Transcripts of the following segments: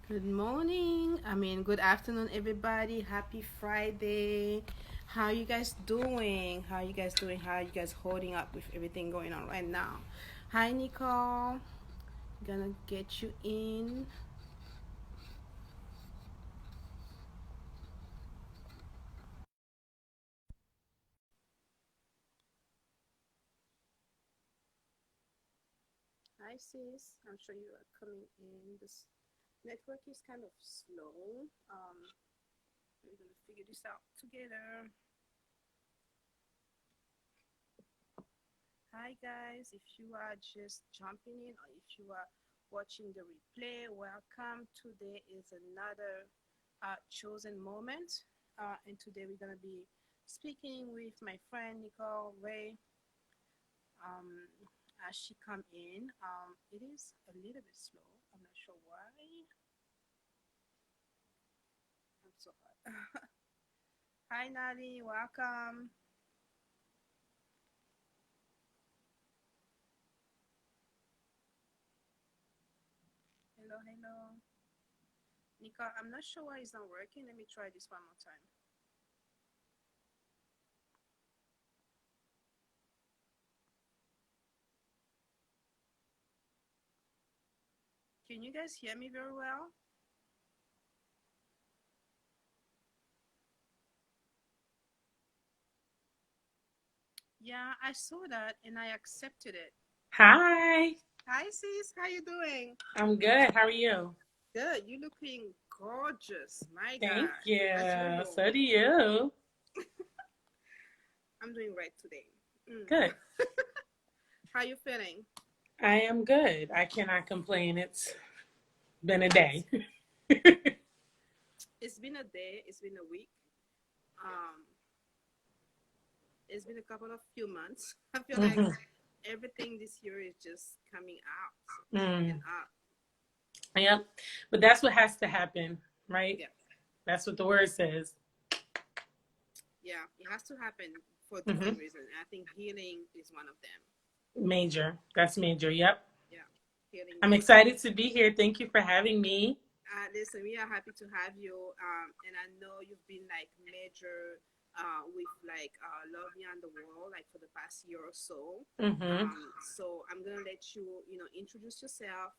Good morning. Good afternoon, everybody. Happy Friday. How you guys doing? How you guys doing? How you guys holding up with everything going on right now? Hi, Nicole. Gonna get you in. Hi, sis. I'm sure you are coming in. This network is kind of slow. We're gonna figure this out together. Hi guys, if you are just jumping in or if you are watching the replay, welcome. Today is another chosen moment. And today we're going to be speaking with my friend Nicole Ray. Um, as she come in, it is a little bit slow. I'm not sure why. I'm so hot. Hi Nali, welcome. Hello, hello. Nicole, I'm not sure why it's not working. Let me try this one more time. Can you guys hear me very well? Yeah, I saw that and I accepted it. Hi, Hi sis, how you doing? I'm good. How are you? Good. You looking gorgeous. My Thank God. As you. usual. So do you. I'm doing right today. Good. How you feeling? I am good. I cannot complain. It's been a day. It's been a day, it's been a week. Um, it's been a couple of few months. I feel like hmm everything this year is just coming out and mm. up. Yep. But that's what has to happen, right? Yeah. That's what the word says. Yeah. It has to happen for hmm different reasons. I think healing is one of them. Major. That's major. Yep. Yeah. Healing I'm is one of excited them. to be here. Thank you for having me. Listen, we are happy to have you. And I know you've been like major with like Love Beyond the Wall, like for the past year or so. hmm So I'm gonna let you, introduce yourself,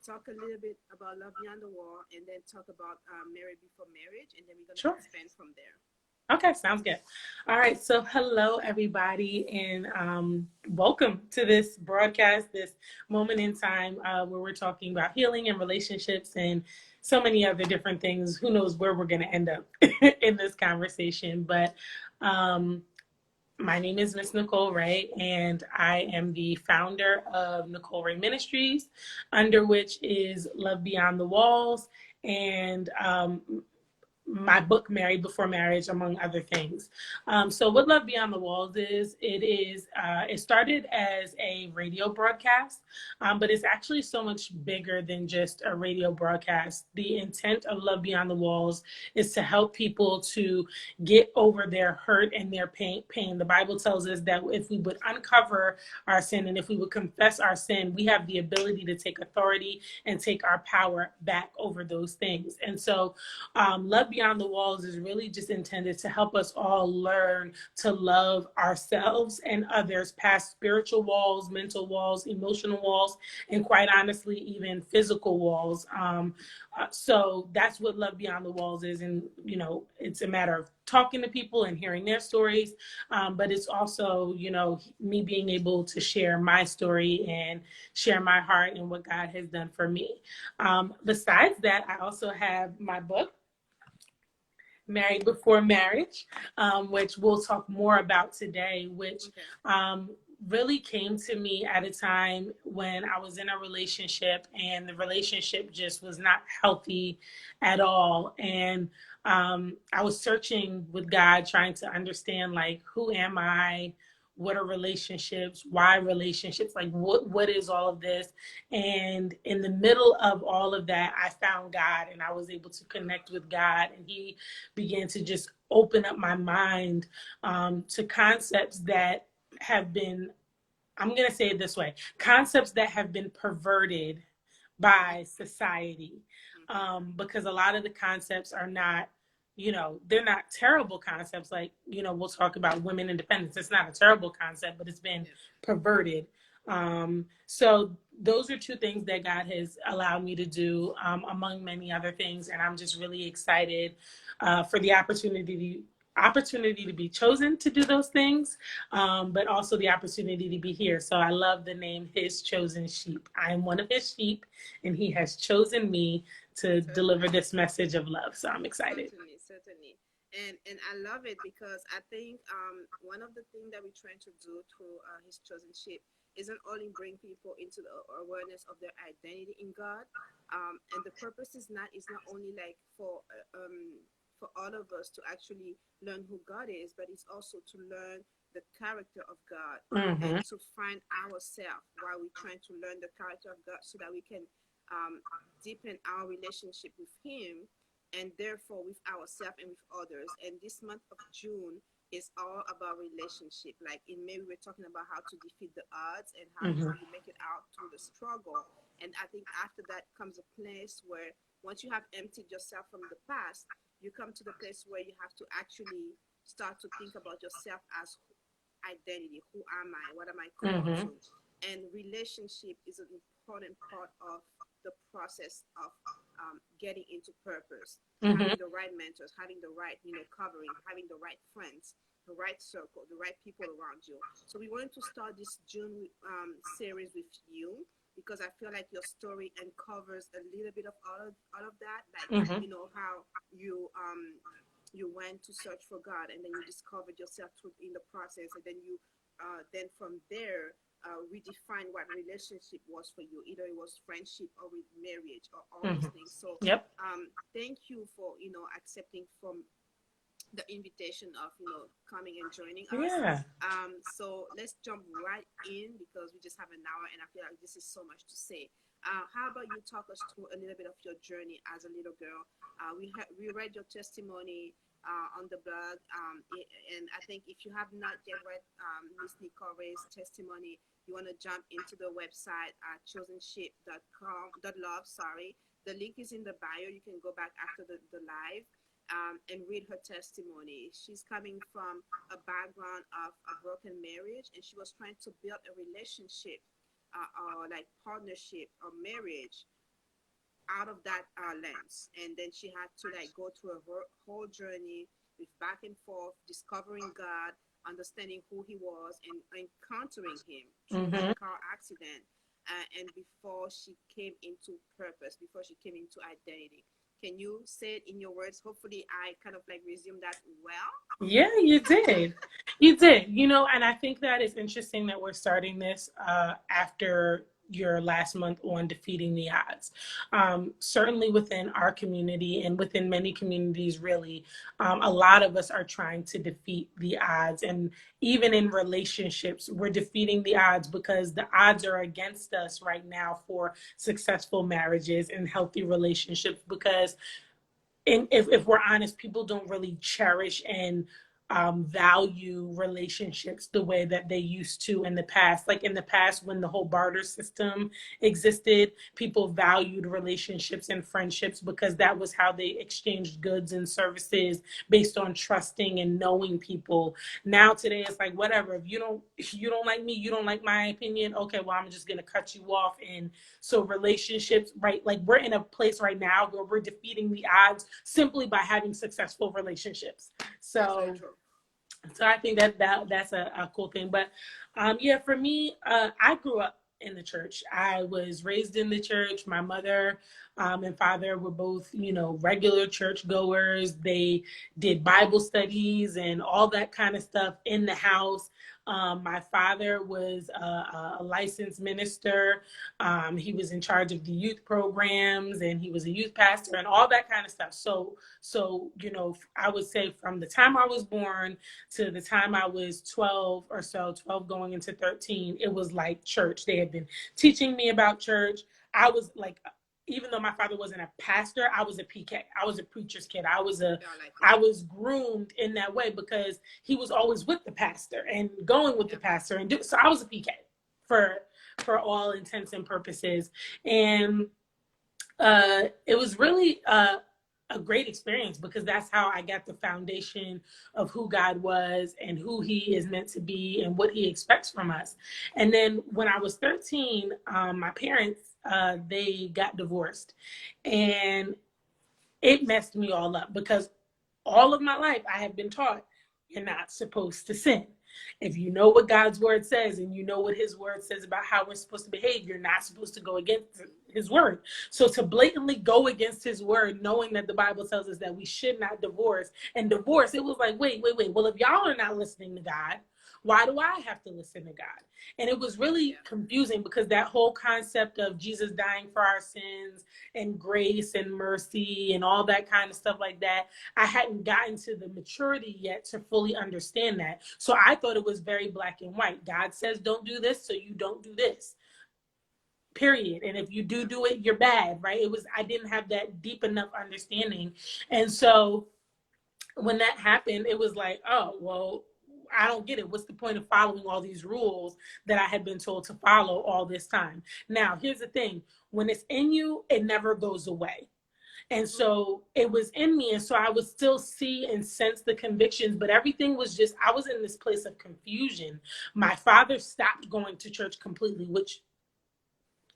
talk a little bit about Love Beyond the Wall, and then talk about Married Before Marriage, and then we're gonna Sure. expand from there. Okay, sounds good. All right, so hello everybody, and welcome to this broadcast, this moment in time where we're talking about healing and relationships and so many other different things. Who knows where we're going to end up in this conversation? But um, my name is Miss Nicole Ray, and I am the founder of Nicole Ray Ministries, under which is Love Beyond the Walls, and my book Married Before Marriage, among other things. So what Love Beyond the Walls is, it started as a radio broadcast, but it's actually so much bigger than just a radio broadcast. The intent of Love Beyond the Walls is to help people to get over their hurt and their pain. The Bible tells us that if we would uncover our sin and if we would confess our sin, we have the ability to take authority and take our power back over those things. And so Love Beyond the Walls is really just intended to help us all learn to love ourselves and others past spiritual walls, mental walls, emotional walls, and quite honestly, even physical walls. So that's what Love Beyond the Walls is. And, it's a matter of talking to people and hearing their stories. But it's also, me being able to share my story and share my heart and what God has done for me. Besides that, I also have my book, Married Before Marriage, which we'll talk more about today, which Okay. um, really came to me at a time when I was in a relationship and the relationship just was not healthy at all. And I was searching with God, trying to understand, like, who am I? What are relationships? Why relationships? Like, what is all of this? And in the middle of all of that, I found God and I was able to connect with God. And He began to just open up my mind to concepts that have been, I'm going to say it this way, concepts that have been perverted by society, Mm-hmm. because a lot of the concepts are not, they're not terrible concepts. Like, we'll talk about women independence. It's not a terrible concept, but it's been Yeah. perverted. So those are two things that God has allowed me to do, among many other things. And I'm just really excited for the opportunity to be chosen to do those things, but also the opportunity to be here. So I love the name His Chosen Sheep. I am one of His sheep, and He has chosen me to deliver Certainly. this message of love. So I'm excited. Certainly, certainly. And I love it because I think one of the things that we're trying to do through His Chosen Shape isn't only bring people into the awareness of their identity in God, and the purpose is not only like for all of us to actually learn who God is, but it's also to learn the character of God and Mm-hmm. to find ourselves while we're trying to learn the character of God so that we can um, deepen our relationship with Him and therefore with ourselves and with others. And this month of June is all about relationship. Like in May, we were talking about how to defeat the odds and how Mm-hmm. you make it out through the struggle. And I think after that comes a place where once you have emptied yourself from the past, you come to the place where you have to actually start to think about yourself as identity. Who am I? What am I called Mm-hmm. to? And relationship is an important part of the process of getting into purpose, Mm-hmm. having the right mentors, having the right, covering, having the right friends, the right circle, the right people around you. So we wanted to start this June series with you because I feel like your story uncovers a little bit of all of that, like Mm-hmm. how you went to search for God and then you discovered yourself in the process, and then you then from there redefine what relationship was for you. Either it was friendship or with marriage or all Mm-hmm. those things. So Yep. thank you for accepting from the invitation of coming and joining us. Yeah. So let's jump right in because we just have an hour and I feel like this is so much to say. How about you talk us through a little bit of your journey as a little girl? We read your testimony on the blog, and I think if you have not yet read Miss Nicole's testimony, you want to jump into the website at chosenshape.com.love. Sorry, the link is in the bio. You can go back after the live and read her testimony. She's coming from a background of a broken marriage, and she was trying to build a relationship or like partnership or marriage out of that lens. And then she had to like go through a whole journey with back and forth, discovering God, understanding who He was, and encountering Him through that Mm-hmm. car accident. And before she came into purpose, before she came into identity. Can you say it in your words? Hopefully, I kind of like resume that well. Yeah, you did. You did. And I think that it's interesting that we're starting this after your last month on defeating the odds. Certainly within our community and within many communities, really, a lot of us are trying to defeat the odds. And even in relationships, we're defeating the odds because the odds are against us right now for successful marriages and healthy relationships because and if we're honest, people don't really cherish and value relationships the way that they used to in the past. Like in the past, when the whole barter system existed, people valued relationships and friendships because that was how they exchanged goods and services based on trusting and knowing people. Now today, it's like whatever. If you don't like me, you don't like my opinion. Okay, well, I'm just gonna cut you off. And so relationships, right? Like we're in a place right now where we're defeating the odds simply by having successful relationships. That's very So true. I think that's a cool thing. But yeah, for me, I grew up in the church. I was raised in the church. My mother and father were both, regular church goers. They did Bible studies and all that kind of stuff in the house. My father was a licensed minister. He was in charge of the youth programs and he was a youth pastor and all that kind of stuff. So I would say from the time I was born to the time I was 12 or so, 12 going into 13, it was like church. They had been teaching me about church. I was like, even though my father wasn't a pastor, I was a PK. I was a preacher's kid. Yeah, I like I it. was groomed in that way because he was always with the pastor and going with the Yep. pastor. So I was a PK for all intents and purposes. And It was really a great experience because that's how I got the foundation of who God was and who He is meant to be and what He expects from us. And then when I was 13, my parents they got divorced, and it messed me all up because all of my life I have been taught you're not supposed to sin. If you know what God's word says and you know what his word says about how we're supposed to behave, you're not supposed to go against his word. So to blatantly go against his word, knowing that the Bible tells us that we should not divorce and divorce, it was like, wait. Well, if y'all are not listening to God, why do I have to listen to God? And it was really confusing because that whole concept of Jesus dying for our sins and grace and mercy and all that kind of stuff like that, I hadn't gotten to the maturity yet to fully understand that. So I thought it was very black and white. God says don't do this, so you don't do this. Period. And if you do it, you're bad, right? I didn't have that deep enough understanding. And so when that happened, it was like, oh, well, I don't get it. What's the point of following all these rules that I had been told to follow all this time? Now, here's the thing. When it's in you, it never goes away. And so it was in me. And so I would still see and sense the convictions, but everything was just, I was in this place of confusion. My father stopped going to church completely, which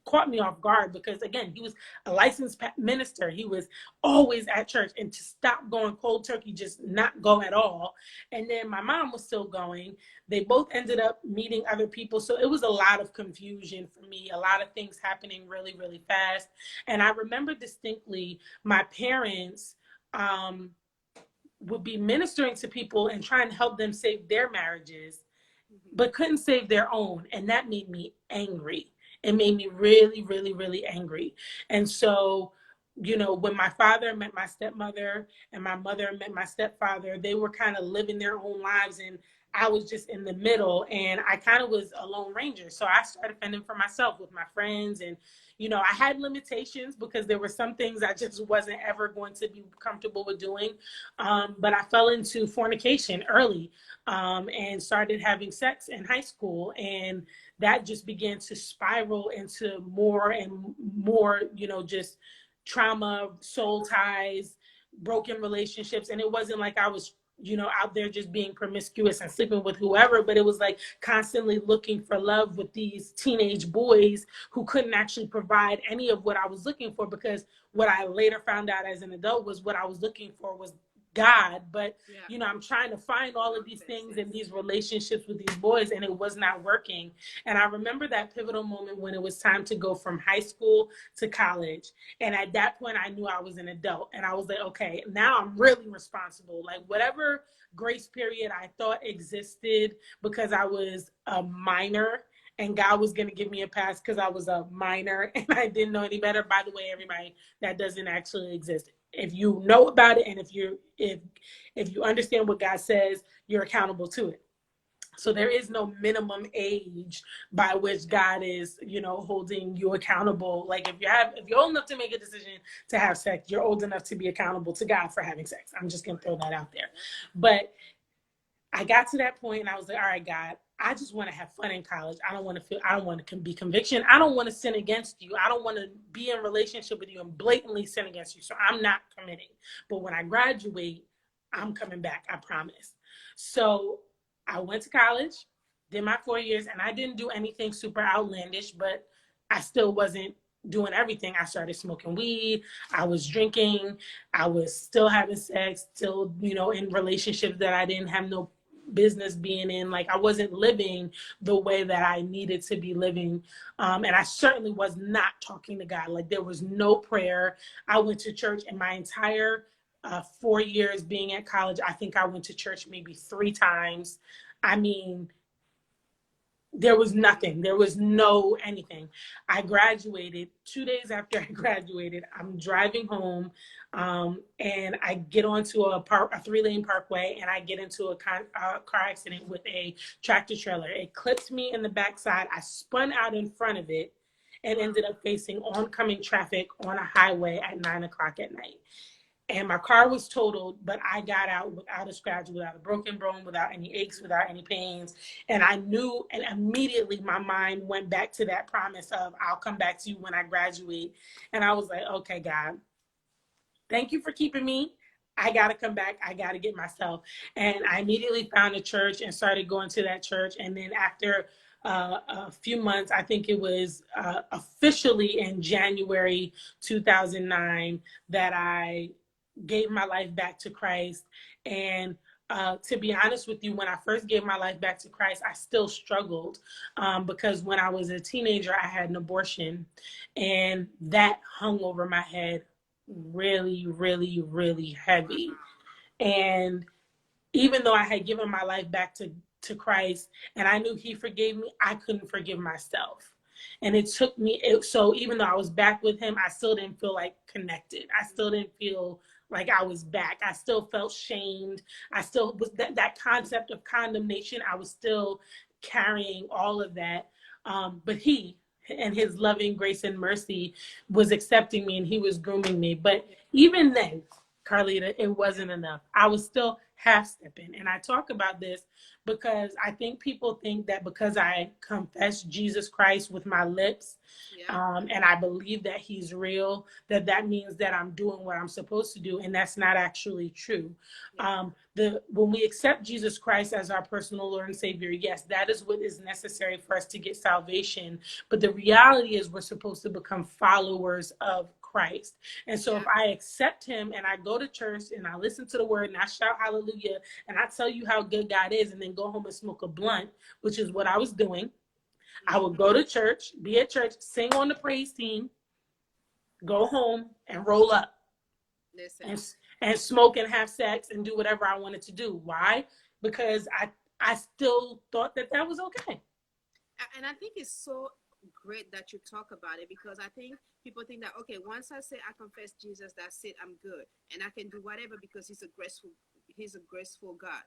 caught me off guard because, again, he was a licensed minister. He was always at church, and to stop going cold turkey, just not go at all. And then my mom was still going. They both ended up meeting other people. So it was a lot of confusion for me, a lot of things happening really, really fast. And I remember distinctly my parents would be ministering to people and trying to help them save their marriages, but couldn't save their own. And that made me angry. It made me really, really, really angry. And so, when my father met my stepmother and my mother met my stepfather, they were kind of living their own lives. And I was just in the middle, and I kind of was a lone ranger. So I started fending for myself with my friends. And, I had limitations because there were some things I just wasn't ever going to be comfortable with doing. But I fell into fornication early, and started having sex in high school. And that just began to spiral into more and more, just trauma, soul ties, broken relationships. And it wasn't like I was, out there just being promiscuous and sleeping with whoever, but it was like constantly looking for love with these teenage boys who couldn't actually provide any of what I was looking for, because what I later found out as an adult was what I was looking for was God. But I'm trying to find all of these things in these relationships with these boys, and it was not working. And I remember that pivotal moment when it was time to go from high school to college. And at that point, I knew I was an adult, and I was like, okay, now I'm really responsible. Like, whatever grace period I thought existed because I was a minor and God was going to give me a pass because I was a minor and I didn't know any better. By the way, everybody, that doesn't actually exist. If you know about it, and if you understand what God says, you're accountable to it. So there is no minimum age by which God is, holding you accountable. Like if you're old enough to make a decision to have sex, you're old enough to be accountable to God for having sex. I'm just going to throw that out there. But I got to that point and I was like, all right, God, I just want to have fun in college. I don't want to be conviction. I don't want to sin against you. I don't want to be in relationship with you and blatantly sin against you. So I'm not committing. But when I graduate, I'm coming back. I promise. So I went to college, did my 4 years, and I didn't do anything super outlandish, but I still wasn't doing everything. I started smoking weed. I was drinking. I was still having sex, still, in relationships that I didn't have no business being in. Like I wasn't living the way that I needed to be living. And I certainly was not talking to God. Like there was no prayer. I went to church in my entire 4 years being at college. I think I went to church maybe 3 times. I mean, there was nothing. There was no anything. I graduated 2 days after I graduated. I'm driving home, and I get onto a 3-lane parkway, and I get into a car accident with a tractor trailer. It clipped me in the backside. I spun out in front of it and ended up facing oncoming traffic on a highway at 9 o'clock at night. and my car was totaled, but I got out without a scratch, without a broken bone, without any aches, without any pains. And I knew, and immediately my mind went back to that promise of, I'll come back to you when I graduate. And I was like, okay, God, thank you for keeping me. I got to come back. I got to get myself. And I immediately found a church and started going to that church. And then after a few months, I think it was officially in January 2009 that I gave my life back to Christ. And to be honest with you, when I first gave my life back to Christ, I still struggled because when I was a teenager, I had an abortion, and that hung over my head really, really, really heavy. And even though I had given my life back to Christ and I knew he forgave me, I couldn't forgive myself. And it took me, so even though I was back with him, I still didn't feel like connected. I still didn't feel like I was back. I still felt shamed. I still was that concept of condemnation. I was still carrying all of that. But he and his loving grace and mercy was accepting me and he was grooming me. But even then, Carlita, it wasn't enough. I was still half stepping. And I talk about this because I think people think that because I confess Jesus Christ with my lips, and I believe that he's real, that means that I'm doing what I'm supposed to do. And that's not actually true. When we accept Jesus Christ as our personal Lord and Savior, yes, that is what is necessary for us to get salvation. But the reality is we're supposed to become followers of Christ. And so if I accept him and I go to church and I listen to the word and I shout hallelujah and I tell you how good God is and then go home and smoke a blunt, which is what I was doing, I would go to church, be at church, sing on the praise team, go home and roll up. And smoke and have sex and do whatever I wanted to do. Why? Because I still thought that was okay. And I think it's so great that you talk about it, because I think people think that, okay, once I say I confess Jesus, that's it, I'm good and I can do whatever because he's a graceful God.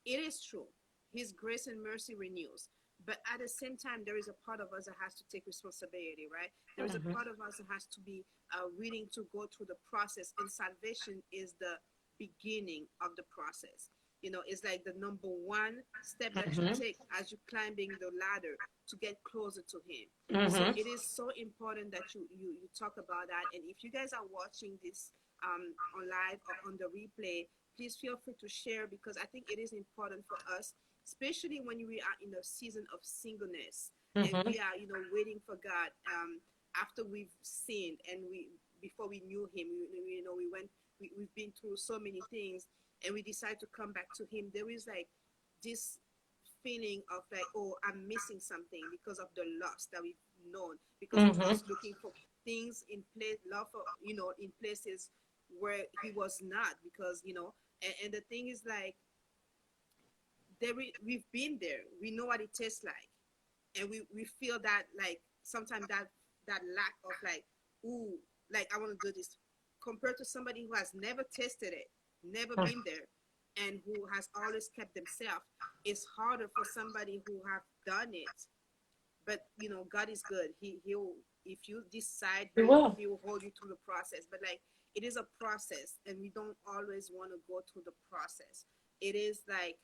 It is true. His grace and mercy renews. But at the same time, there is a part of us that has to take responsibility, right? There is a part of us that has to be willing to go through the process. And salvation is the beginning of the process. You know, it's like the number one step that you take as you're climbing the ladder to get closer to him. So it is so important that you talk about that. And if you guys are watching this on live or on the replay, please feel free to share, because I think it is important for us, especially when we are in a season of singleness and we are, waiting for God. After we've sinned and before we knew him, we've been through so many things, and we decide to come back to him. There is like this feeling of like, oh, I'm missing something because of the loss that we've known, because of us looking for things in place, love for, in places where he was not, because, and the thing is like, we've been there. We know what it tastes like, and we feel that like sometimes that lack of like, ooh, like I want to do this, compared to somebody who has never tasted it, never been there, and who has always kept themselves. It's harder for somebody who have done it, but God is good. He'll, if you decide, he will hold you through the process. But like, it is a process, and we don't always want to go through the process. It is like,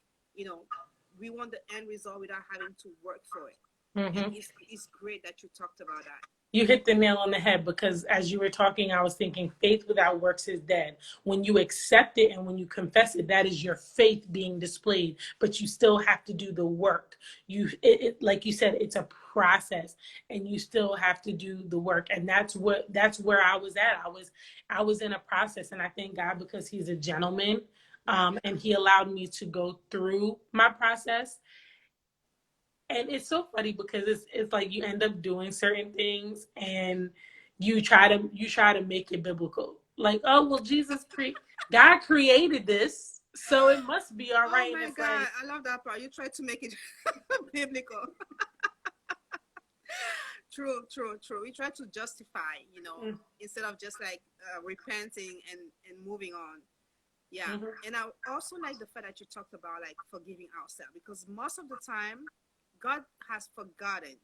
we want the end result without having to work for it. And it's great that you talked about that. You hit the nail on the head, because as you were talking, I was thinking faith without works is dead. When you accept it and when you confess it, that is your faith being displayed, but you still have to do the work. Like you said, it's a process, and you still have to do the work. And that's where I was at. I was in a process, and I thank God because he's a gentleman. And he allowed me to go through my process. And it's so funny because it's like you end up doing certain things and you try to make it biblical. Like, oh well, God created this, so it must be all right. Oh my God, like, I love that part. You try to make it biblical. True. We try to justify, instead of just like repenting and moving on. Yeah. And I also like the fact that you talked about like forgiving ourselves, because most of the time God has forgotten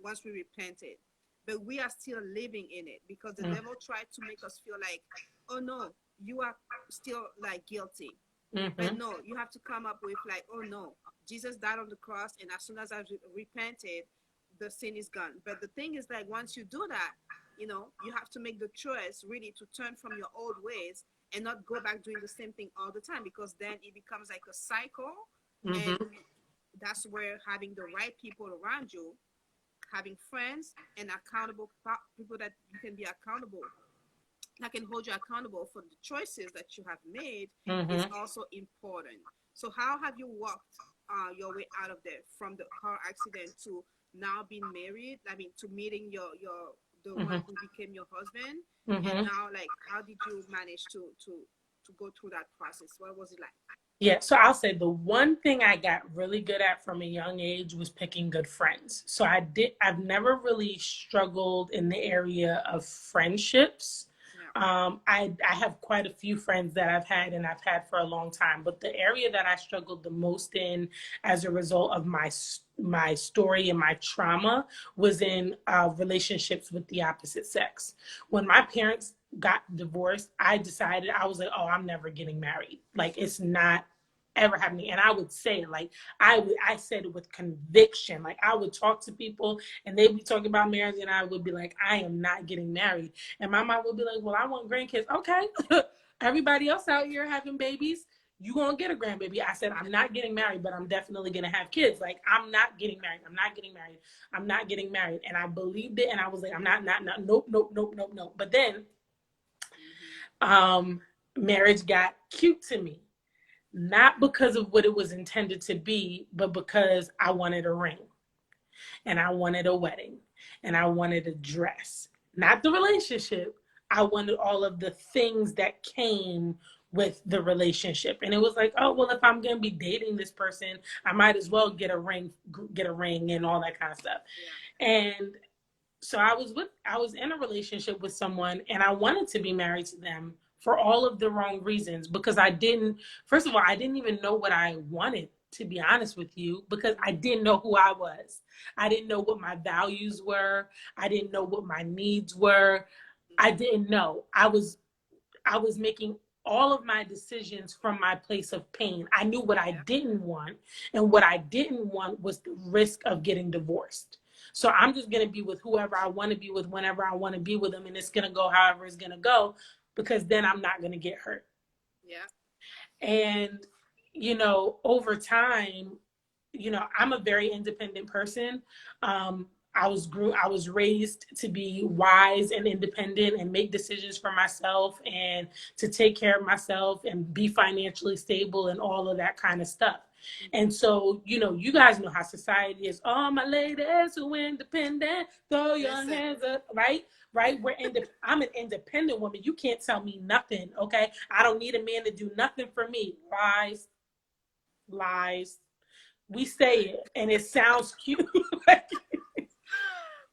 once we repented, but we are still living in it because the devil tried to make us feel like, oh no, you are still like guilty. But Mm-hmm. no, you have to come up with like, oh no, Jesus died on the cross, and as soon as I repented, the sin is gone. But the thing is, like, once you do that, you have to make the choice really to turn from your old ways and not go back doing the same thing all the time, because then it becomes like a cycle. And Mm-hmm. that's where having the right people around you, having friends and accountable people that you can be accountable, that can hold you accountable for the choices that you have made, is Mm-hmm. also important. So how have you walked your way out of there, from the car accident to now being married? I mean, to meeting your the one Mm-hmm. who became your husband, and Mm-hmm. now, like, how did you manage to go through that process? What was it like? Yeah, so I'll say the one thing I got really good at from a young age was picking good friends. So I've never really struggled in the area of friendships. Yeah. I have quite a few friends that I've had for a long time, but the area that I struggled the most in as a result of my story and my trauma was in relationships with the opposite sex. When my parents got divorced, I decided, I was like, oh, I'm never getting married. Like, it's not ever happening. And I would say it, like, I said it with conviction. Like, I would talk to people and they'd be talking about marriage, and I would be like, I am not getting married. And my mom would be like, well, I want grandkids. Okay. Everybody else out here having babies, you gonna get a grandbaby. I said, I'm not getting married, but I'm definitely gonna have kids. Like, I'm not getting married. I'm not getting married. I'm not getting married. And I believed it, and I was like, I'm not, nope, nope, nope, nope, nope. But then Mm-hmm. um marriage got cute to me, not because of what it was intended to be, but because I wanted a ring, and I wanted a wedding, and I wanted a dress. Not the relationship. I wanted all of the things that came with the relationship. And it was like, oh, well, if I'm going to be dating this person, I might as well get a ring and all that kind of stuff. Yeah. And so I was in a relationship with someone, and I wanted to be married to them for all of the wrong reasons, because I didn't, first of all, I didn't even know what I wanted, to be honest with you, because I didn't know who I was. I didn't know what my values were. I didn't know what my needs were. I Mm-hmm. didn't know. I was making all of my decisions from my place of pain. I knew what I Yeah. didn't want, and what I didn't want was the risk of getting divorced. So I'm just going to be with whoever I want to be with whenever I want to be with them, and it's going to go however it's going to go, because then I'm not going to get hurt. Yeah. And over time, I'm a very independent person. I was raised to be wise and independent and make decisions for myself and to take care of myself and be financially stable and all of that kind of stuff. And Mm-hmm. so, you guys know how society is. Oh, my ladies who independent, throw your Listen. hands up, right? Right? I'm an independent woman. You can't tell me nothing, okay? I don't need a man to do nothing for me. Lies, lies. We say it and it sounds cute. Like,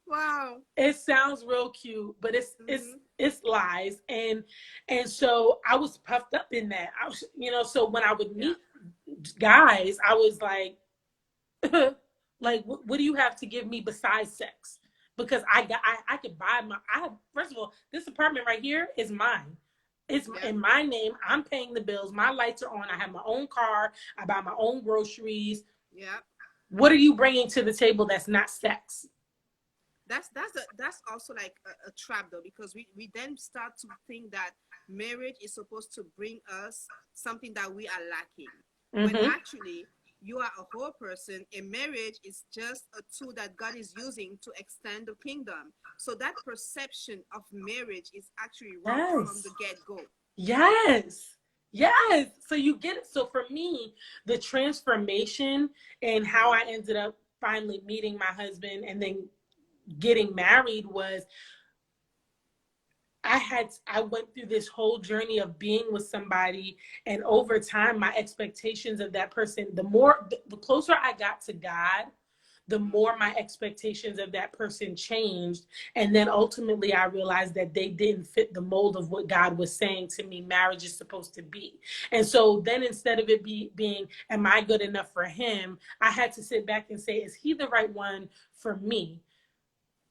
Wow. it sounds real cute, but Mm-hmm. it's lies. And so I was puffed up in that. I was, so when I would Yeah. meet guys, I was like, like, what do you have to give me besides sex? Because I could buy I have, first of all, this apartment right here is mine. It's Yeah. in my name. I'm paying the bills. My lights are on. I have my own car. I buy my own groceries. Yeah. What are you bringing to the table that's not sex? That's also like a trap, though, because we then start to think that marriage is supposed to bring us something that we are lacking, when Mm-hmm. actually you are a whole person, and marriage is just a tool that God is using to extend the kingdom. So that perception of marriage is actually wrong from Yes. the get-go. Yes. Yes. So you get it. So for me, the transformation and how Mm-hmm. I ended up finally meeting my husband and then getting married was I went through this whole journey of being with somebody, and over time my expectations of that person, the closer I got to God, the more Mm-hmm. my expectations of that person changed. And then ultimately I realized that they didn't fit the mold of what God was saying to me marriage is supposed to be. And so then instead of it being, am I good enough for him? I had to sit back and say, is he the right one for me?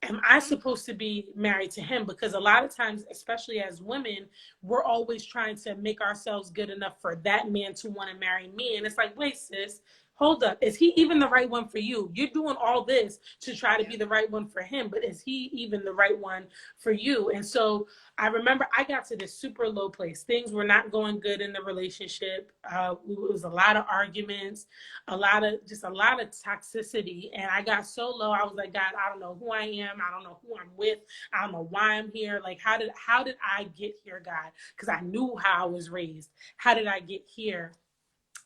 am I supposed to be married to him? Because a lot of times, especially as women, we're always trying to make ourselves good enough for that man to want to marry me. And it's like, wait, sis, hold up. Is he even the right one for you? You're doing all this to try to Yeah. be the right one for him, but is he even the right one for you? And so I remember I got to this super low place. Things were not going good in the relationship. It was a lot of arguments, a lot of toxicity. And I got so low, I was like, God, I don't know who I am. I don't know who I'm with. I don't know why I'm here. Like, how did I get here, God? Because I knew how I was raised. How did I get here?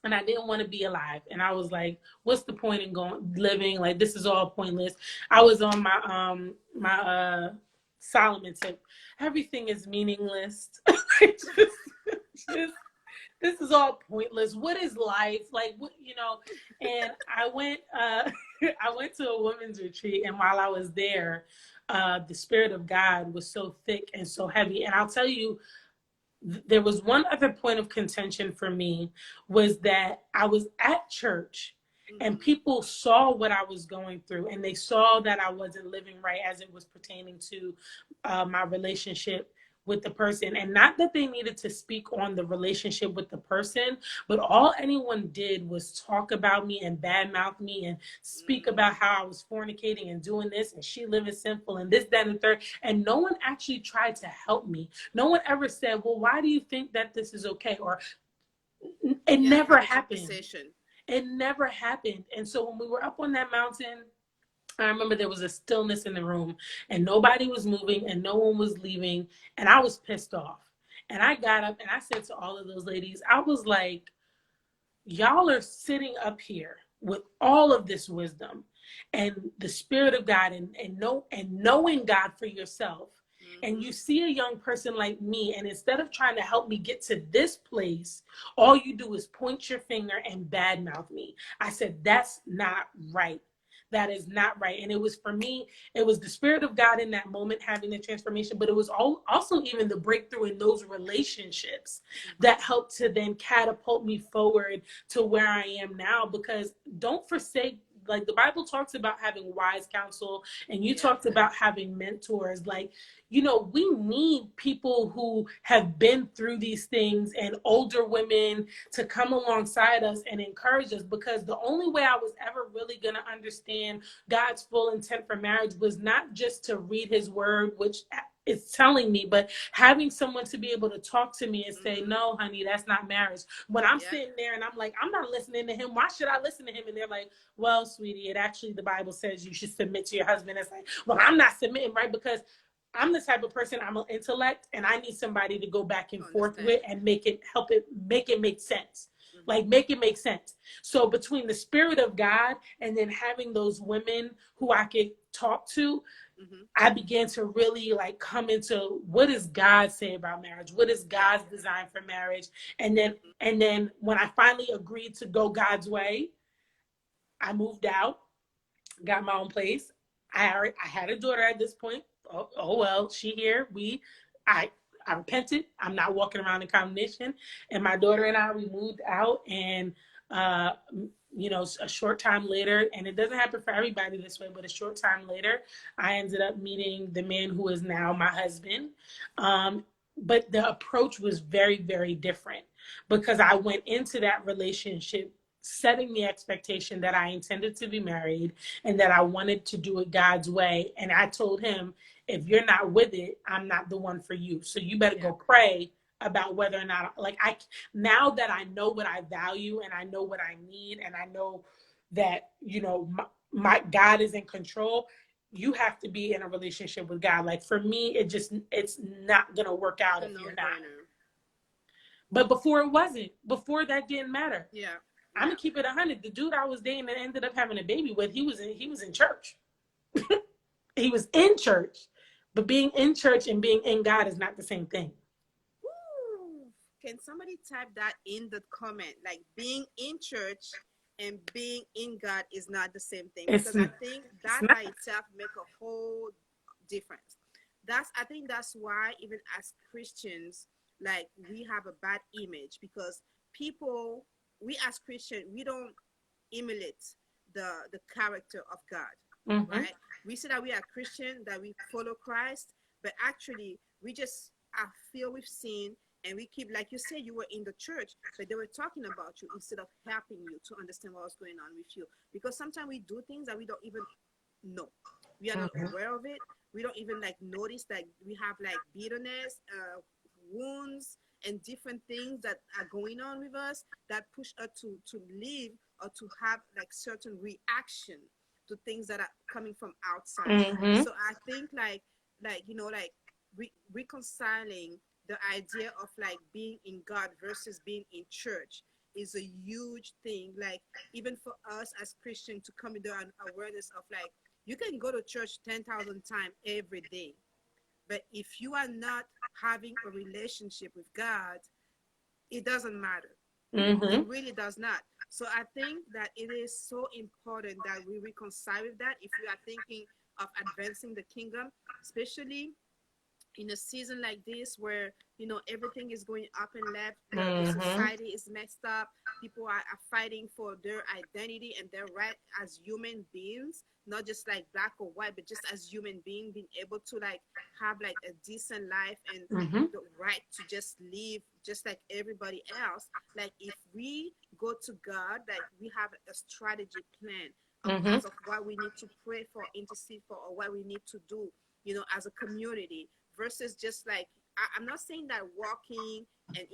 And I didn't want to be alive. And I was like, what's the point in going living? Like, this is all pointless. I was on my Solomon tip. Everything is meaningless. just this is all pointless. What is life? Like, what, and I went I went to a women's retreat, and while I was there, the Spirit of God was so thick and so heavy. And I'll tell you, there was one other point of contention for me, was that I was at church and people saw what I was going through, and they saw that I wasn't living right as it was pertaining to my relationship with the person. And not that they needed to speak on the relationship with the person, but all anyone did was talk about me and badmouth me and speak about how I was fornicating and doing this and she living sinful and this, that, and the third. And no one actually tried to help me. No one ever said, well, why do you think that this is okay? Or it never happened. It never happened. And so when we were up on that mountain, I remember there was a stillness in the room and nobody was moving and no one was leaving. And I was pissed off. And I got up and I said to all of those ladies, I was like, y'all are sitting up here with all of this wisdom and the Spirit of God and knowing God for yourself. And you see a young person like me, and instead of trying to help me get to this place, all you do is point your finger and badmouth me. I said, that's not right. That is not right. And it was, for me, it was the Spirit of God in that moment having the transformation, but it was also even the breakthrough in those relationships that helped to then catapult me forward to where I am now. Because don't forsake, like the Bible talks about having wise counsel, and you talked about having mentors. Like, we need people who have been through these things and older women to come alongside us and encourage us, because the only way I was ever really going to understand God's full intent for marriage was not just to read his word, which is telling me, but having someone to be able to talk to me and say, no, honey, that's not marriage. When I'm sitting there and I'm like, I'm not listening to him. Why should I listen to him? And they're like, well, sweetie, it actually, the Bible says you should submit to your husband. It's like, well, I'm not submitting, right? Because I'm the type of person, I'm an intellect, and I need somebody to go back and forth with and make it make sense. Like, make it make sense. So between the Spirit of God and then having those women who I could talk to, I began to really like come into, what does God say about marriage? What is God's design for marriage? And then when I finally agreed to go God's way, I moved out, got my own place. I had a daughter at this point. Oh well, she here. I repented. I'm not walking around in condemnation. And my daughter and I, we moved out, and a short time later, and it doesn't happen for everybody this way, but a short time later, I ended up meeting the man who is now my husband. But the approach was very, very different, because I went into that relationship setting the expectation that I intended to be married and that I wanted to do it God's way. And I told him, if you're not with it, I'm not the one for you. So you better go pray about whether or not, now that I know what I value and I know what I need, and I know that, my God is in control, you have to be in a relationship with God. Like, for me, it's not going to work out if you're not. But before, it wasn't. Before, that didn't matter. I'm gonna keep it 100. The dude I was dating and ended up having a baby with, he was in church. He was in church, but being in church and being in God is not the same thing. Ooh. Can somebody type that in the comment? Like, being in church and being in God is not the same thing. Because I think that by itself make a whole difference. I think that's why, even as Christians, like, we have a bad image, because we as Christians, we don't emulate the character of God, right? we say that we are Christian, that we follow Christ, but actually we just are filled with sin, and we keep, like you said, you were in the church, but they were talking about you instead of helping you to understand what was going on with you. Because sometimes we do things that we don't even know. We are not Mm-hmm. aware of it. We don't even like notice that we have like bitterness, wounds, and different things that are going on with us that push us to live or to have like certain reaction to things that are coming from outside. Mm-hmm. So I think like you know like reconciling the idea of like being in God versus being in church is a huge thing. Like even for us as Christians to come into an awareness of like you can go to church 10,000 times every day, but if you are not having a relationship with God, it doesn't matter. It Mm-hmm. really does not. So I think that it is so important that we reconcile with that if we are thinking of advancing the kingdom, especially in a season like this where everything is going up and left, the Mm-hmm. society is messed up, people are fighting for their identity and their right as human beings, not just like black or white, but just as human being being able to like have like a decent life and Mm-hmm. the right to just live just like everybody else. Like if we go to God, like we have a strategy plan of Mm-hmm. as of what we need to pray for, intercede for, or what we need to do, as a community, versus just like I'm not saying that walking and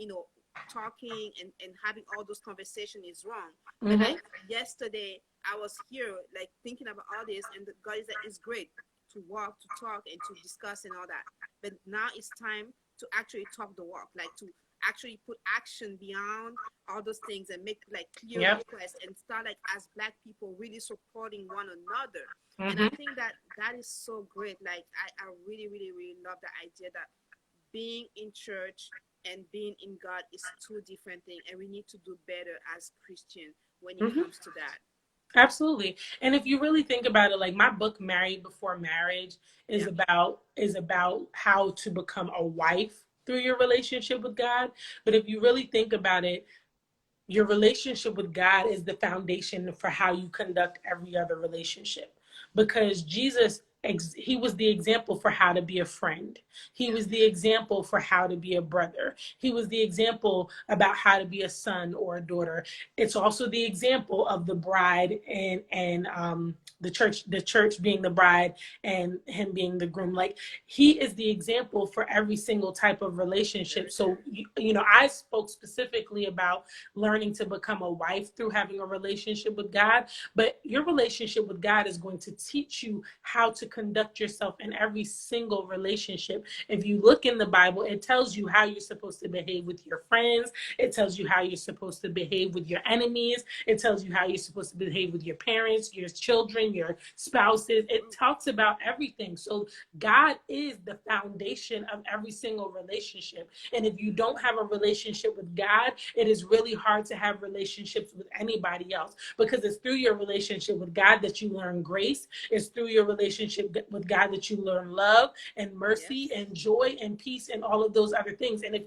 talking and having all those conversations is wrong, but Mm-hmm. like yesterday I was here like thinking about all this, and the God is like it's great to walk, to talk, and to discuss and all that, but now it's time to actually talk the walk, like to actually put action beyond all those things and make like clear Yep. requests and start like as black people really supporting one another. And I Mm-hmm. think that that is so great. Like I really, really, really love the idea that being in church and being in God is two different things, and we need to do better as Christian when it Mm-hmm. comes to that. Absolutely. And if you really think about it, like my book Married Before Marriage Yeah. is about how to become a wife through your relationship with God. But if you really think about it, your relationship with God is the foundation for how you conduct every other relationship. Because Jesus, he was the example for how to be a friend. He was Yes. the example for how to be a brother. He was the example about how to be a son or a daughter. It's also the example of the bride and the church being the bride and him being the groom. Like he is the example for every single type of relationship. Very So good. I spoke specifically about learning to become a wife through having a relationship with God. But your relationship with God is going to teach you how to conduct yourself in every single relationship. If you look in the Bible, it tells you how you're supposed to behave with your friends. It tells you how you're supposed to behave with your enemies. It tells you how you're supposed to behave with your parents, your children, your spouses. It True. talks about everything. So God is the foundation of every single relationship. And if you don't have a relationship with God, it is really hard to have relationships with anybody else, because it's through your relationship with God that you learn grace. It's through your relationship with God that you learn love and mercy Yes. and joy and peace and all of those other things. And if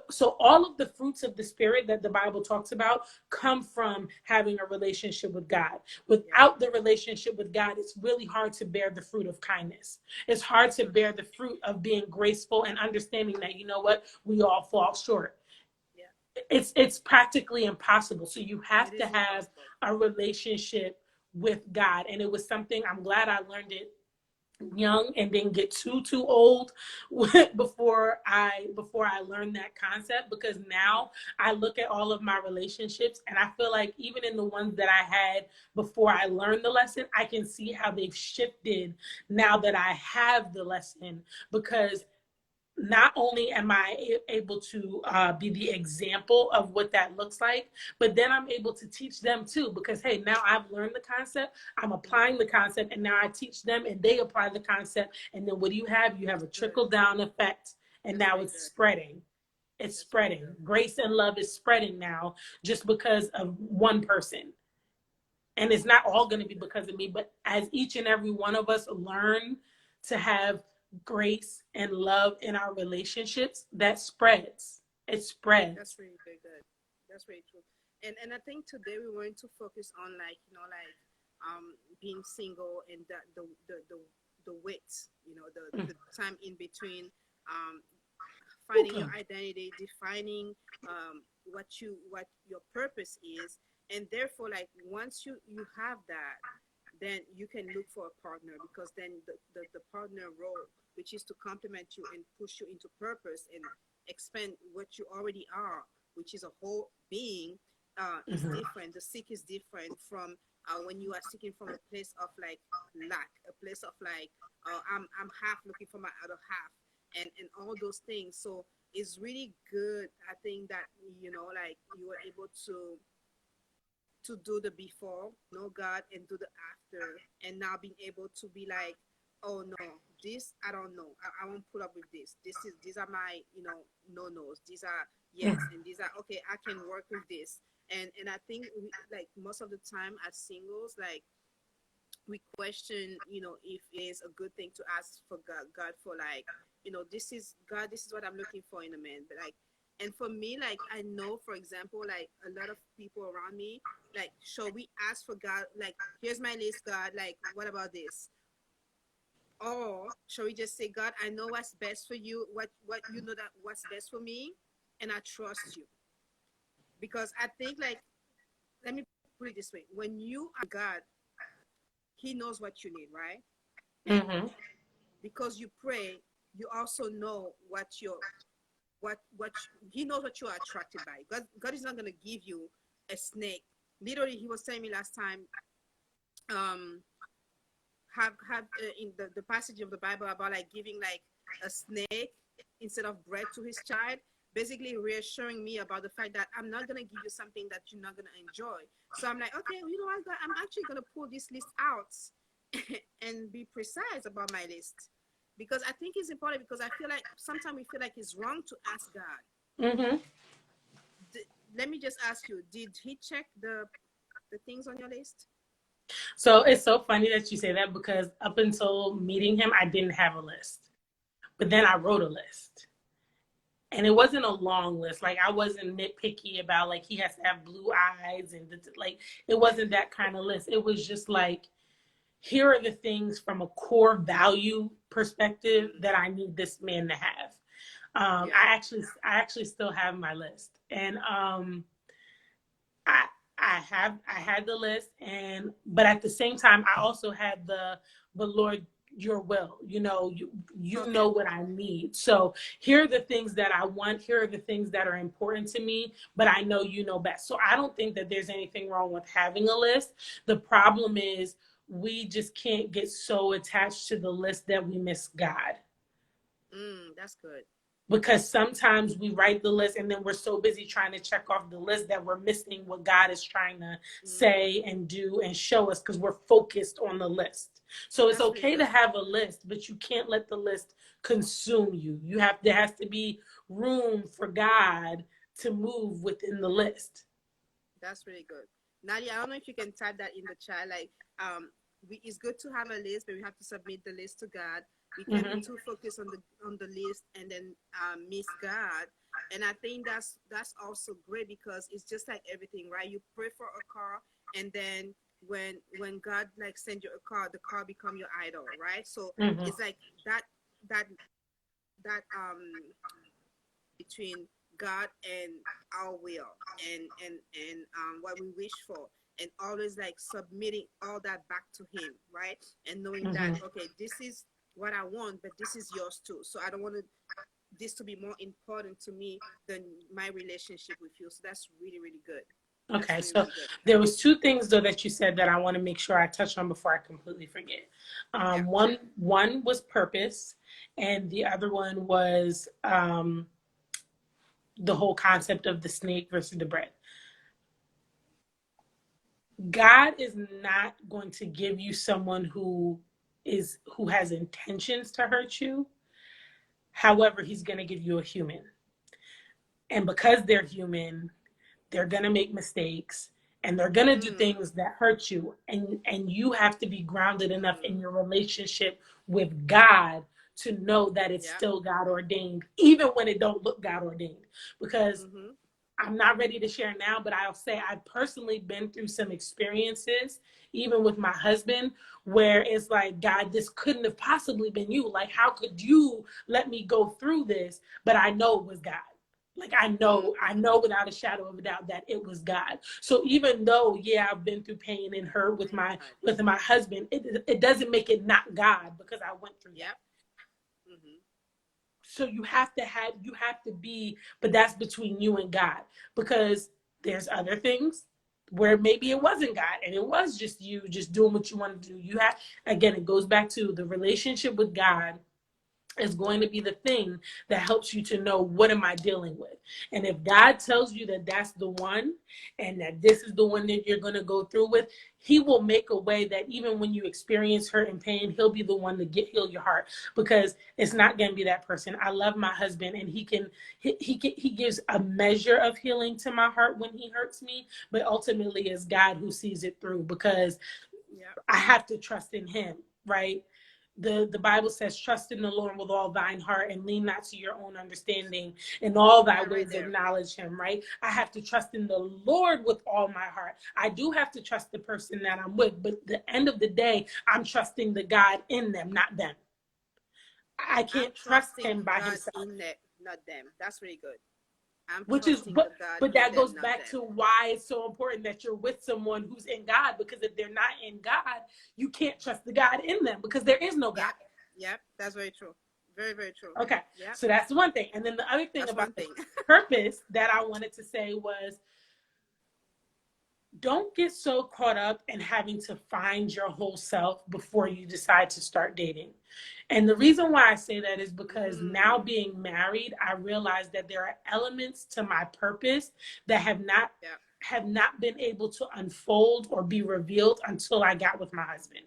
so all of the fruits of the spirit that the Bible talks about come from having a relationship with God. Yeah. Without the relationship with God, it's really hard to bear the fruit of kindness. It's hard to bear the fruit of being graceful and understanding that, you know what, we all fall short. Yeah. It's practically impossible. So you It have to is have impossible. a relationship with God. And it was something, I'm glad I learned it young and didn't get too old before I learned that concept, because Mm-hmm. now I look at all of my relationships and I feel like even in the ones that I had before I learned the lesson, I can see how they've shifted now that I have the lesson. Because not only am I able to be the example of what that looks like, but then I'm able to teach them too. Because hey, now I've learned the concept, I'm Mm-hmm. applying the concept, and now I teach them, and they apply the concept. And then what do you have? You have That's a good. trickle down effect, and That's now very it's good. spreading. It's That's very spreading. good. Grace and love is spreading now just because of one person. And it's not all That's going to very be good. because of me, but as each and every one of us learn to have grace and love in our relationships, that spreads. It That's spreads. really very good. That's very true. And I think today we're going to focus on like being single, and the wait, the time in between, um, finding your identity, defining what your purpose is, and therefore, like, once you have that, then you can look for a partner, because then the partner role, which is to complement you and push you into purpose and expand what you already are, which is a whole being, is Mm-hmm. different. The seek is different from when you are seeking from a place of like lack, a place of like, I'm half looking for my other half, and all those things. So it's really good. I think that, like, you were able to do the before, know God, and do the after, and now being able to be like, oh no, this I don't know. I won't put up with this. These are my, no nos. These are yes, and these are okay. I can work with this. And I think like most of the time as singles, like, we question, if it is a good thing to ask for God for, like, this is God, this is what I'm looking for in a man. But like, and for me, like, I know, for example, like, a lot of people around me, like, shall we ask for God, like, here's my list, God, like, what about this? Or shall we just say, God, I know what's best for you, what you know that what's best for me, and I trust you. Because I think, like, let me put it this way: when you are God, He knows what you need, right? And Mm-hmm. because you pray, you also know what He knows what you are attracted by. God is not going to give you a snake. Literally, He was telling me last time, um have in the passage of the Bible about, like, giving like a snake instead of bread to his child, basically reassuring me about the fact that I'm not gonna give you something that you're not gonna enjoy. So I'm like, okay, you know what, God, I'm actually gonna pull this list out and be precise about my list, because I think it's important, because I feel like sometimes we feel like it's wrong to ask God. Mm-hmm. Let me just ask you, did He check the things on your list? So it's so funny that you say that, because up until meeting him, I didn't have a list. But then I wrote a list. And it wasn't a long list. Like, I wasn't nitpicky about, like, he has to have blue eyes and like, it wasn't that kind of list. It was just like, here are the things from a core value perspective Mm, that I need this man to have. yeah. I actually still have my list, and I I had the list, and but at the same time I also had the Lord, your will, you Okay. know what I need. So here are the things that I want, here are the things that are important to me, but I know you know best. So I don't think that there's anything wrong with having a list. The problem is we just can't get so attached to the list that we miss God, That's good. because sometimes we write the list and then we're so busy trying to check off the list that we're missing what God is trying to Mm, say and do and show us, because we're focused on the list. So it's that's really okay to good. have a list, but you can't let the list consume you. There has to be room for God to move within the list. That's really good. Nadia, I don't know if you can type that in the chat. Like, it's good to have a list, but we have to submit the list to God. We can't be Mm-hmm. too focused on the list and then miss God. And I think that's also great, because it's just like everything, right? You pray for a car, and then when God, like, send you a car, the car become your idol, right? So Mm-hmm. it's like that that between God and our will, and what we wish for, and always like submitting all that back to Him, right? And knowing that, Mm-hmm. okay, this is what I want, but this is yours too. So I don't want this to be more important to me than my relationship with you. So that's really, really good. That's Okay, really, so really good. there was two things though that you said that I want to make sure I touch on before I completely forget. Yeah. One was purpose, and the other one was the whole concept of the snake versus the bread. God is not going to give you someone who has intentions to hurt you. However, He's going to give you a human, and because they're human, they're going to make mistakes, and they're going to do Mm, things that hurt you, and you have to be grounded enough mm, in your relationship with God to know that it's yeah. still God ordained, even when it don't look God ordained. Because Mm-hmm. I'm not ready to share now, but I'll say I've personally been through some experiences, even with my husband, where it's like, God, this couldn't have possibly been you. Like, how could you let me go through this? But I know it was God. Like, I know without a shadow of a doubt that it was God. So even though, yeah, I've been through pain and hurt with my husband, it doesn't make it not God because I went through that. Mm-hmm. So you have to be, but that's between you and God, because there's other things where maybe it wasn't God and it was just you just doing what you want to do. You have, again, it goes back to the relationship with God is going to be the thing that helps you to know, what am I dealing with? And if God tells you that that's the one and that this is the one that you're going to go through with, he will make a way that even when you experience hurt and pain, he'll be the one to heal your heart, because it's not going to be that person. I love my husband, and he gives a measure of healing to my heart when he hurts me, but ultimately it's God who sees it through, because I have to trust in him, right? The Bible says, trust in the Lord with all thine heart and lean not to your own understanding. In all thy ways acknowledge him, right? I have to trust in the Lord with all my heart. I do have to trust the person that I'm with, but at the end of the day, I'm trusting the God in them, not them. I can't trust him by God himself. in them, not them. That's really good. I'm Which is, trusting the God but in that them, goes not back them. to why it's so important that you're with someone who's in God, because if they're not in God, you can't trust the God in them, because there is no God. Yep, that's very true. Very, very true. Okay, Yep. so that's one thing. And then the other thing That's about one the thing. purpose that I wanted to say was, don't get so caught up in having to find your whole self before you decide to start dating. And the reason why I say that is because now being married, I realize that there are elements to my purpose that have not been able to unfold or be revealed until I got with my husband.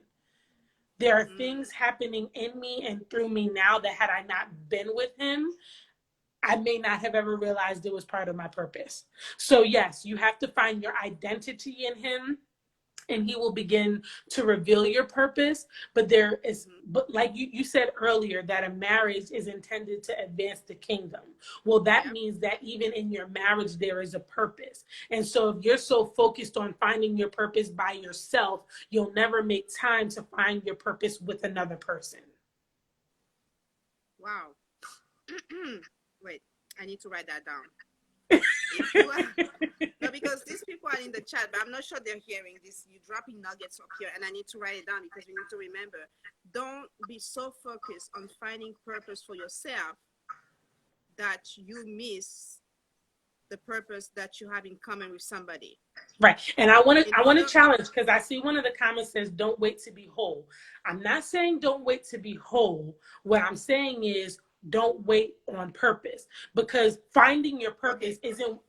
There are things happening in me and through me now that, had I not been with him, I may not have ever realized it was part of my purpose. So yes, you have to find your identity in him, and he will begin to reveal your purpose. But there is, but like you said earlier, that a marriage is intended to advance the kingdom. Well, that means that even in your marriage, there is a purpose. And so if you're so focused on finding your purpose by yourself, you'll never make time to find your purpose with another person. Wow. Wait, I need to write that down. If you are, no, because these people are in the chat, but I'm not sure they're hearing this. You dropping nuggets up here, and I need to write it down because we need to remember. Don't be so focused on finding purpose for yourself that you miss the purpose that you have in common with somebody. Right. And I want to challenge, because I see one of the comments says, don't wait to be whole. I'm not saying don't wait to be whole. What I'm saying is, don't wait on purpose, because finding your purpose isn't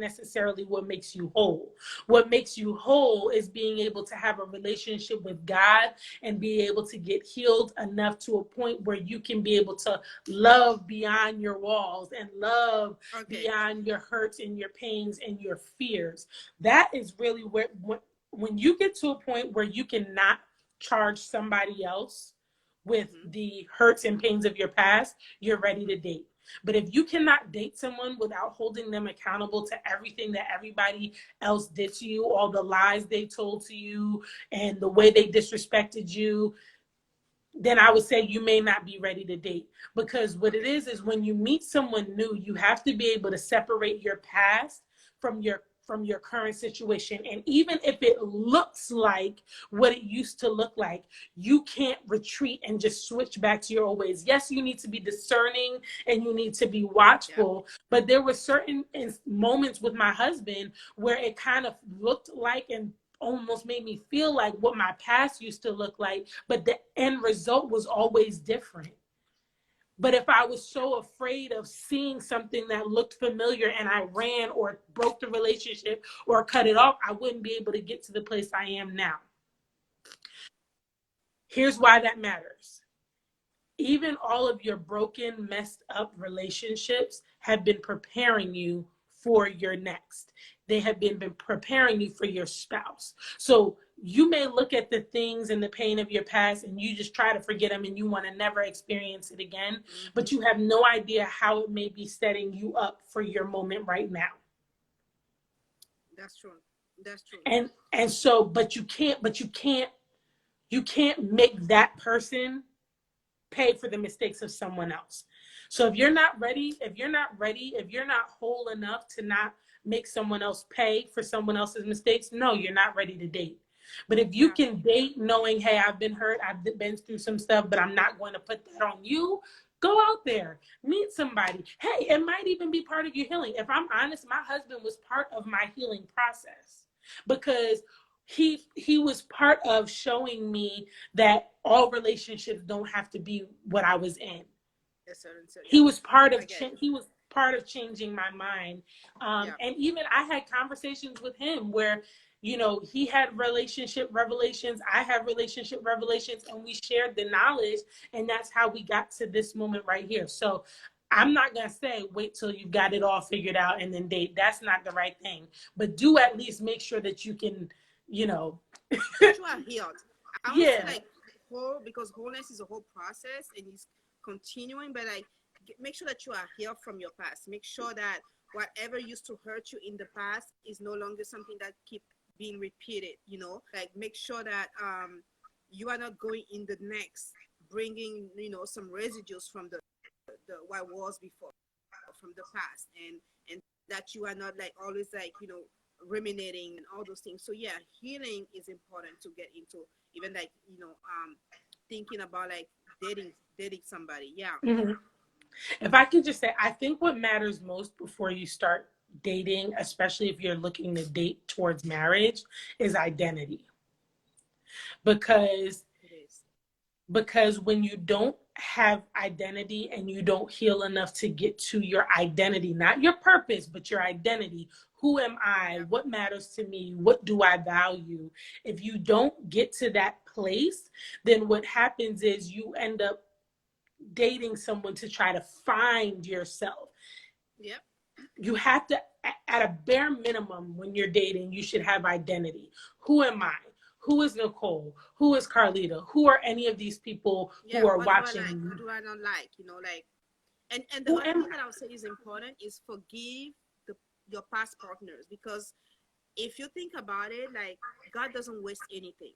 necessarily what makes you whole. What makes you whole is being able to have a relationship with God and be able to get healed enough to a point where you can be able to love beyond your walls and love beyond your hurts and your pains and your fears. That is really where, when you get to a point where you cannot charge somebody else with the hurts and pains of your past, you're ready to date. But if you cannot date someone without holding them accountable to everything that everybody else did to you, all the lies they told to you, and the way they disrespected you, then I would say you may not be ready to date. Because what it is when you meet someone new, you have to be able to separate your past from your current situation. And even if it looks like what it used to look like, you can't retreat and just switch back to your old ways. Yes, you need to be discerning and you need to be watchful. But there were certain moments with my husband where it kind of looked like and almost made me feel like what my past used to look like, but the end result was always different. But if I was so afraid of seeing something that looked familiar and I ran or broke the relationship or cut it off, I wouldn't be able to get to the place I am now. Here's why that matters. Even all of your broken, messed up relationships have been preparing you for your next. They have been preparing you for your spouse. So you may look at the things and the pain of your past and you just try to forget them and you want to never experience it again, but you have no idea how it may be setting you up for your moment right now. That's true. That's true. And so, you can't make that person pay for the mistakes of someone else. So if you're not whole enough to not make someone else pay for someone else's mistakes, no, you're not ready to date. But if you Yeah. can date knowing, hey, I've been hurt, I've been through some stuff, but I'm not going to put that on you, go out there, meet somebody. Hey, it might even be part of your healing. If I'm honest, my husband was part of my healing process because he was part of showing me that all relationships don't have to be what I was in. Yes, sir. He Yeah. was part of I get it. he was part of changing my mind. Yeah. And even I had conversations with him where, you know, he had relationship revelations, I had relationship revelations, and we shared the knowledge, and that's how we got to this moment right here. So I'm not gonna say wait till you've got it all figured out and then date. That's not the right thing. But do at least make sure that you can, you know, That you are healed. I won't say yeah. like whole, because wholeness is a whole process and it's continuing, but like make sure that you are healed from your past. Make sure that whatever used to hurt you in the past is no longer something that keep being repeated, you know? Like make sure that you are not going in the next bringing, you know, some residues from the what was before, from the past, and that you are not like always like, you know, ruminating and all those things. So yeah, healing is important to get into, even like, you know, thinking about like dating somebody. Yeah. Mhm. If I could just say, I think what matters most before you start dating, especially if you're looking to date towards marriage, is identity. Because It is. when you don't have identity and you don't heal enough to get to your identity, not your purpose, but your identity. Who am I? Yeah. What matters to me? What do I value? If you don't get to that place, then what happens is you end up dating someone to try to find yourself. Yep. You have to, at a bare minimum, when you're dating, you should have identity. Who am I? Who is Nicole? Who is Carlita? Who are any of these people Yeah. who are What do I like? watching? What do I not like? You know, like, and the Who other am thing that I would say is important is forgive the your past partners, because if you think about it, like God doesn't waste anything.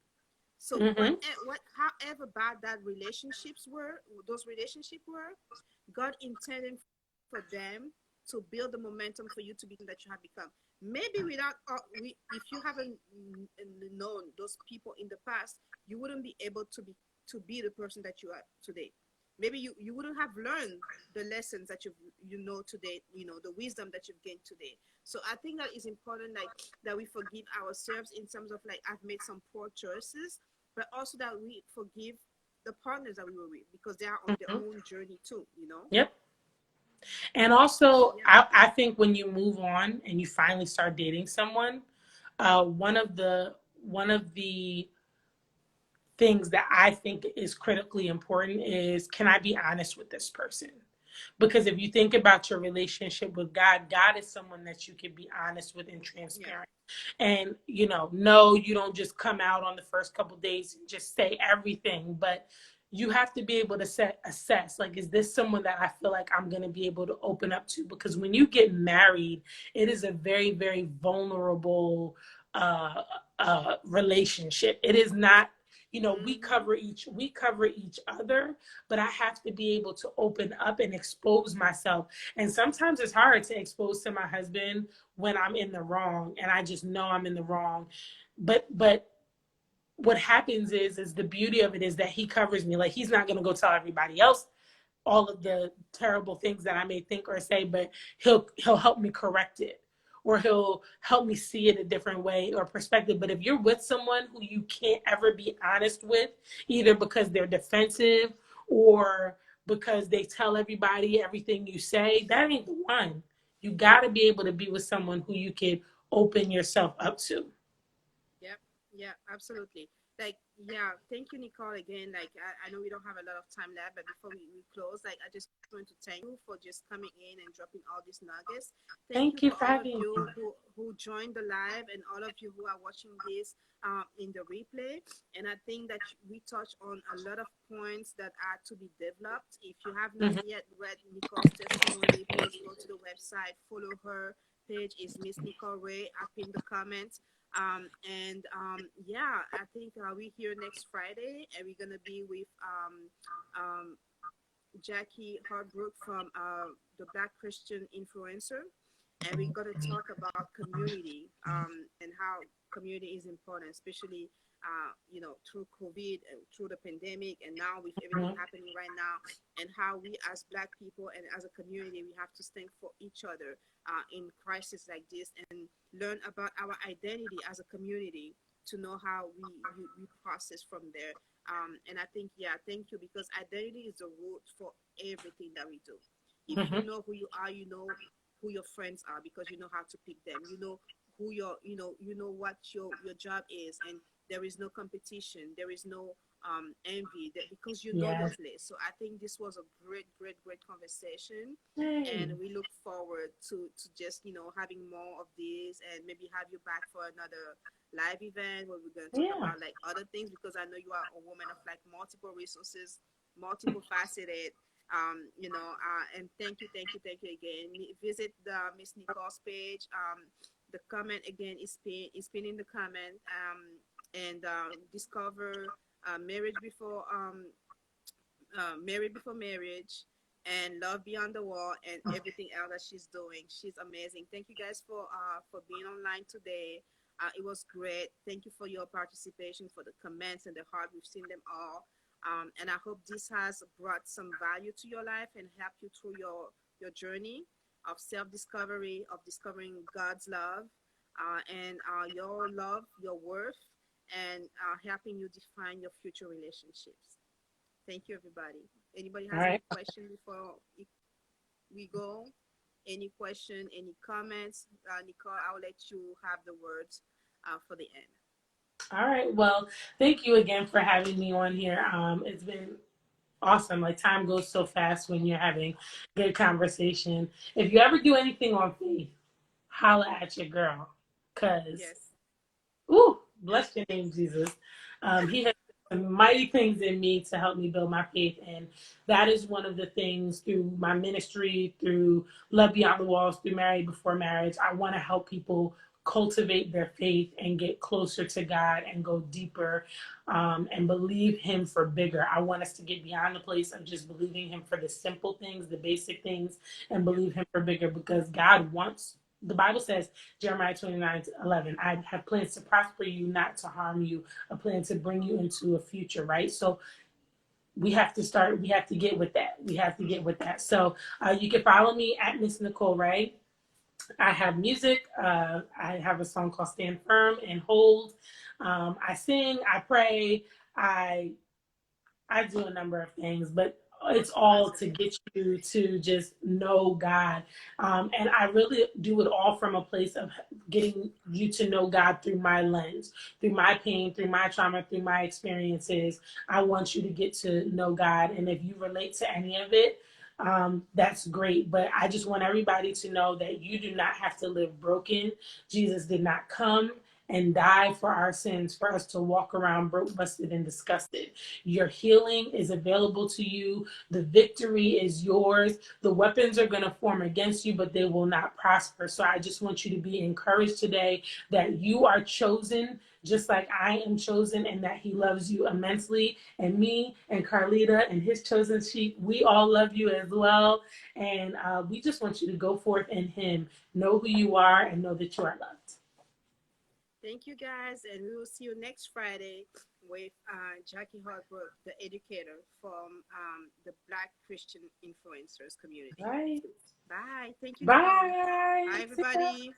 So I? Mm-hmm. however bad that those relationships were, God intended for them to build the momentum for you to become that you have become. Maybe if you haven't known those people in the past, you wouldn't be able to be the person that you are today. Maybe you wouldn't have learned the lessons that you know today, you know, the wisdom that you've gained today. So I think that is important, like that we forgive ourselves in terms of like I've made some poor choices, but also that we forgive the partners that we were with, because they are on their Mm-hmm. own journey too, you know? Yep. And So also, yeah. I think when you move on and you finally start dating someone, one of the things that I think is critically important is, can I be honest with this person? Because if you think about your relationship with God, God is someone that you can be honest with and Yeah. transparent. And, you know, no, you don't just come out on the first couple of days and just say everything, but you have to be able to assess, like, is this someone that I feel like I'm going to be able to open up to? Because when you get married, it is a very, very vulnerable relationship. It is not, you know, Mm-hmm. we cover each other, but I have to be able to open up and expose myself. And sometimes it's hard to expose to my husband when I'm in the wrong and I just know I'm in the wrong. But what happens is the beauty of it is that he covers me. Like, he's not going to go tell everybody else all of Yeah. the terrible things that I may think or say, but he'll help me correct it, or he'll help me see it a different way or perspective. But if you're with someone who you can't ever be honest with, either because they're defensive or because they tell everybody everything you say, that ain't the one. You got to be able to be with someone who you can open yourself up to. Yep. Yeah, absolutely. like yeah, thank you, Nicole, again. Like I know we don't have a lot of time left, but before we close, like I just want to thank you for just coming in and dropping all these nuggets. Thank you Thank for you for all of having you me. who joined the live and all of you who are watching this in the replay. And I think that we touched on a lot of points that are to be developed. If you have not Mhm. yet read Nicole's testimony, please go to the website, follow her page is Miss Nicole Ray up in the comments. Yeah, I think we here next Friday, and we're gonna be with Jackie Hardbrook from the Black Christian Influencer, and we're gonna talk about community and how community is important, especially through COVID and through the pandemic, and now with everything Mhm. happening right now, and how we as Black people and as a community we have to stand for each other in crisis like this, and learn about our identity as a community to know how we process from there. And I think, yeah, thank you, because identity is the root for everything that we do. If you Mhm. know who you are, you know who your friends are because you know how to pick them. You know who you know what your job is, and there is no competition. There is no envy that because you know your Yes. place. So I think this was a great conversation, and Yay. we look forward to just having more of this, and maybe have you back for another live event where we're going to talk Yeah. about like other things, because I know you are a woman of like multiple resources, multiple faceted. And thank you again. Visit the Miss Nicole's page. The comment again is pinned in the comment. And discover married before marriage, and love beyond the wall, and everything else that she's doing. She's amazing. Thank you guys for being online today. It was great. Thank you for your participation, for the comments and the heart. We've seen them all. And I hope this has brought some value to your life and helped you through your journey of self-discovery, of discovering God's love, and your love, your worth, and helping you define your future relationships. Thank you, everybody. Anybody All has right. any question before we go? Any question, any comments? Nicole, I'll let you have the words for the end. All right. Well, thank you again for having me on here. It's been awesome. Like time goes so fast when you're having good conversation. If you ever do anything on faith, holla at your girl. Cause Yes. ooh, bless your name, Jesus. He has done some mighty things in me to help me build my faith. And that is one of the things through my ministry, through Love Beyond the Walls, through Married Before Marriage. I want to help people cultivate their faith and get closer to God and go deeper, and believe Him for bigger. I want us to get beyond the place of just believing Him for the simple things, the basic things, and Yeah. believe Him for bigger, because God wants, the Bible says, Jeremiah 29:11, I have plans to prosper you, not to harm you, a plan to bring you into a future, right? So we have to get with that. We have to get with that. So you can follow me at Miss Nicole, right? I have music. I have a song called Stand Firm and Hold. I sing, I pray, I I do a number of things, but it's all to Multifaceted. get you to just know God. And I really do it all from a place of getting you to know God through my lens, through my pain, through my trauma, through my experiences. I want you to get to know God. And if you relate to any of it, that's great. But I just want everybody to know that you do not have to live broken. Jesus did not come and die for our sins, for us to walk around broke, busted, and disgusted. Your healing is available to you. The victory is yours. The weapons are going to form against you, but they will not prosper. So I just want you to be encouraged today that you are chosen just like I am chosen, and that He loves you immensely. And me and Carlita and His chosen sheep, we all love you as well. And we just want you to go forth in Him, know who you are, and know that you are loved. Thank you, guys, and we will see you next Friday with Jackie Hardbrook, the educator from the Black Christian Influencers community. All right. Bye. Thank you, Nicole. Bye. Bye, See ya. everybody.